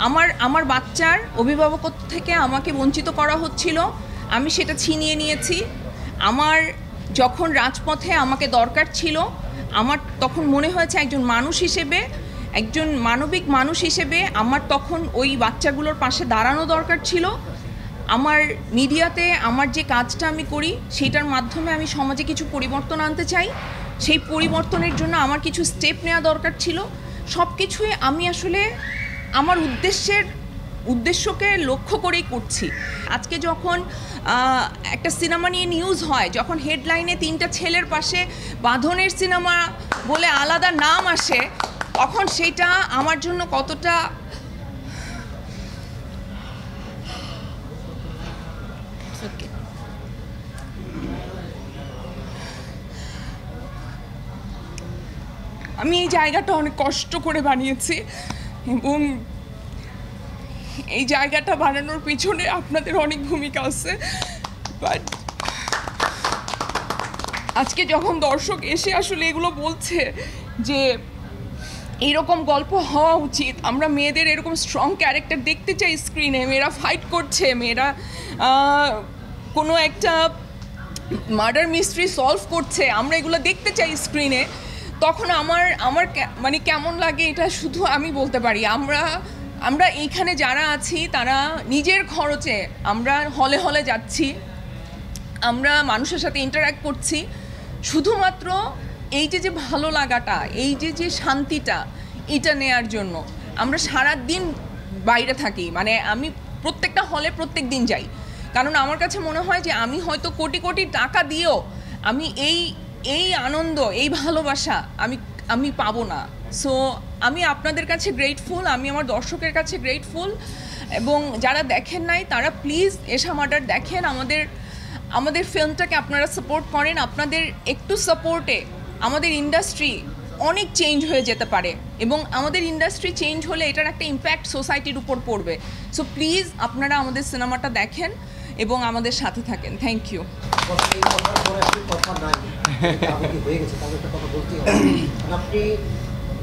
আমার আমার বাচ্চার অভিভাবকত্ব থেকে আমাকে বঞ্চিত করা হচ্ছিল, আমি সেটা ছিনিয়ে নিয়েছি। আমার যখন রাজপথে আমাকে দরকার ছিল, আমার তখন মনে হয়েছে একজন মানুষ হিসেবে, একজন মানবিক মানুষ হিসেবে আমার তখন ওই বাচ্চাগুলোর পাশে দাঁড়ানো দরকার ছিল। আমার মিডিয়াতে আমার যে কাজটা আমি করি সেটার মাধ্যমে আমি সমাজে কিছু পরিবর্তন আনতে চাই। সেই পরিবর্তনের জন্য আমার কিছু স্টেপ নেওয়া দরকার ছিল। সব কিছুই আমি আসলে আমার উদ্দেশ্যকে লক্ষ্য করেই করছি। আজকে যখন একটা সিনেমা নিয়ে নিউজ হয়, যখন হেডলাইনে 3টা ছেলের পাশে বাঁধনের সিনেমা বলে আলাদা নাম আসে, তখন সেটা আমার জন্য কতটা আমি এই জায়গাটা অনেক কষ্ট করে বানিয়েছি এবং এই জায়গাটা বানানোর পিছনে আপনাদের অনেক ভূমিকা আছে। বাট আজকে যখন দর্শক এসে আসলে এগুলো বলছে যে এইরকম গল্প হওয়া উচিত, আমরা মেয়েদের এরকম স্ট্রং ক্যারেক্টার দেখতে চাই স্ক্রিনে, মেয়েরা ফাইট করছে, মেয়েরা কোনো একটা মার্ডার মিস্ট্রি সলভ করছে, আমরা এগুলো দেখতে চাই স্ক্রিনে, তখন আমার মানে কেমন লাগে এটা শুধু আমি বলতে পারি। আমরা এইখানে যারা আছি তারা নিজের খরচে আমরা হলে হলে যাচ্ছি, আমরা মানুষের সাথে ইন্টারঅ্যাক্ট করছি শুধুমাত্র এই যে ভালো লাগাটা, এই যে শান্তিটা, এটা নেয়ার জন্য। আমরা সারা দিন বাইরে থাকি, মানে আমি প্রত্যেকটা হলে প্রত্যেক দিন যাই, কারণ আমার কাছে মনে হয় যে আমি হয়তো কোটি কোটি টাকা দিয়েও আমি এই আনন্দ, এই ভালোবাসা আমি পাবো না। সো আমি আপনাদের কাছে গ্রেটফুল, আমি আমার দর্শকের কাছে গ্রেটফুল, এবং যারা দেখেন নাই তারা প্লিজ এশা মার্ডার দেখেন। আমাদের ফিল্মটাকে আপনারা সাপোর্ট করেন। আপনাদের একটু সাপোর্টে আমাদের ইন্ডাস্ট্রি অনেক চেঞ্জ হয়ে যেতে পারে, এবং আমাদের ইন্ডাস্ট্রি চেঞ্জ হলে এটার একটা ইম্প্যাক্ট সোসাইটির উপর পড়বে। সো প্লিজ আপনারা আমাদের সিনেমাটা দেখেন এবং আমাদের সাথে থাকেন। Thank you. আপনি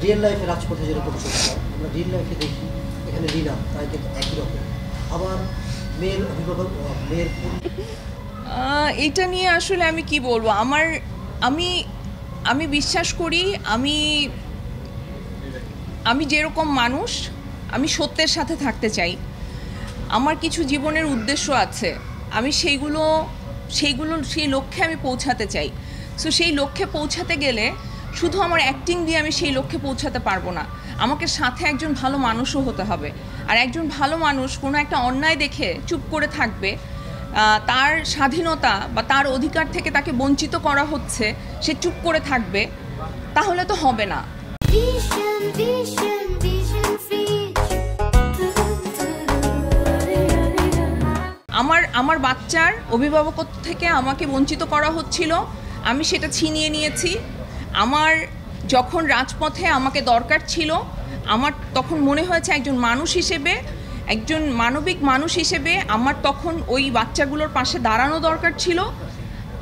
রিয়েল লাইফে রাজপথে যেরকম আমরা রিয়েল লাইফে দেখি, এখানে রিনা তাই কিন্তু একই রকম। আবার মেয়ের অভিভাবক, মেয়ের এটা নিয়ে আসলে আমি কি বলবো, আমি বিশ্বাস করি আমি যেরকম মানুষ, আমি সত্যের সাথে থাকতে চাই। আমার কিছু জীবনের উদ্দেশ্য আছে, আমি সেই লক্ষ্যে আমি পৌঁছাতে চাই। সো সেই লক্ষ্যে পৌঁছাতে গেলে শুধু আমার অ্যাক্টিং দিয়ে আমি সেই লক্ষ্যে পৌঁছাতে পারবো না, আমাকে সাথে একজন ভালো মানুষও হতে হবে। আর একজন ভালো মানুষ কোনো একটা অন্যায় দেখে চুপ করে থাকবে, তার স্বাধীনতা বা তার অধিকার থেকে তাকে বঞ্চিত করা হচ্ছে, সে চুপ করে থাকবে, তাহলে তো হবে না। আমার বাচ্চার অভিভাবকত্ব থেকে আমাকে বঞ্চিত করা হচ্ছিল, আমি সেটা ছিনিয়ে নিয়েছি। আমার যখন রাজপথে আমাকে দরকার ছিল, আমার তখন মনে হয়েছে একজন মানুষ হিসেবে, একজন মানবিক মানুষ হিসেবে আমার তখন ওই বাচ্চাগুলোর পাশে দাঁড়ানো দরকার ছিল।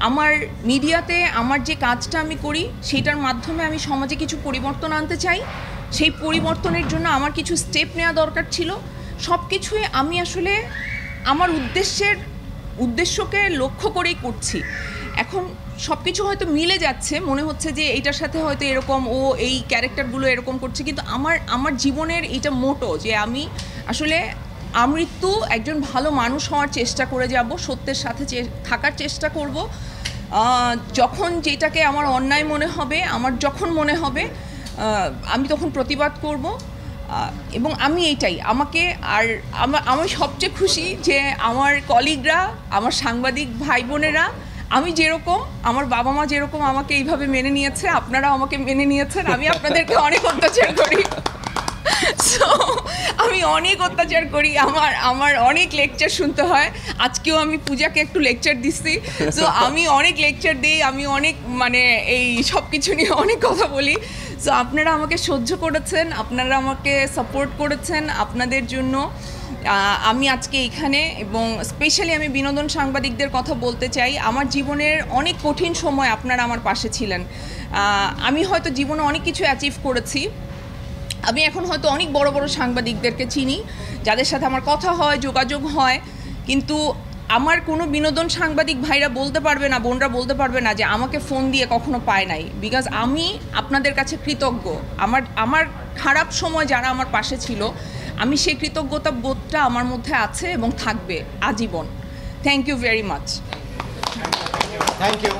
আমার মিডিয়াতে আমার যে কাজটা আমি করি সেটার মাধ্যমে আমি সমাজে কিছু পরিবর্তন আনতে চাই। সেই পরিবর্তনের জন্য আমার কিছু স্টেপ নেওয়া দরকার ছিল। সব কিছুই আমি আসলে আমার উদ্দেশ্যকে লক্ষ্য করেই করছি। এখন সব কিছু হয়তো মিলে যাচ্ছে, মনে হচ্ছে যে এইটার সাথে হয়তো এরকম, ও এই ক্যারেক্টারগুলো এরকম করছে, কিন্তু আমার জীবনের এইটা মোটো যে আমি আসলে আমৃত্যু একজন ভালো মানুষ হওয়ার চেষ্টা করে যাব, সত্যের সাথে থাকার চেষ্টা করব। যখন যেটাকে আমার অন্যায় মনে হবে, আমার যখন মনে হবে, আমি তখন প্রতিবাদ করব। এবং আমি এইটাই আমি সবচেয়ে খুশি যে আমার কলিগরা, আমার সাংবাদিক ভাই বোনেরা, আমি যেরকম, আমার বাবা মা যেরকম আমাকে এইভাবে মেনে নিয়েছে, আপনারা আমাকে মেনে নিয়েছেন। আমি আপনাদেরকে অনেক অত্যাচার করি, আমি অনেক অত্যাচার করি, আমার অনেক লেকচার শুনতে হয়। আজকেও আমি পূজাকে একটু লেকচার দিচ্ছি। সো আমি অনেক লেকচার দিই, আমি অনেক এই সব কিছু নিয়ে অনেক কথা বলি। সো আপনারা আমাকে সহ্য করেছেন, আপনারা আমাকে সাপোর্ট করেছেন, আপনাদের জন্য আমি আজকে এখানে। এবং স্পেশালি আমি বিনোদন সাংবাদিকদের কথা বলতে চাই, আমার জীবনের অনেক কঠিন সময় আপনারা আমার পাশে ছিলেন। আমি হয়তো জীবনে অনেক কিছু অ্যাচিভ করেছি, আমি এখন হয়তো অনেক বড় বড় সাংবাদিকদেরকে চিনি, যাদের সাথে আমার কথা হয়, যোগাযোগ হয়, কিন্তু আমার কোনো বিনোদন সাংবাদিক ভাইরা বলতে পারবে না, বোনরা বলতে পারবে না যে আমাকে ফোন দিয়ে কখনো পায় নাই। বিকজ আমি আপনাদের কাছে কৃতজ্ঞ। আমার খারাপ সময় যারা আমার পাশে ছিল, আমি সেই কৃতজ্ঞতা বোধটা আমার মধ্যে আছে এবং থাকবে আজীবন। Thank you very much. Thank you.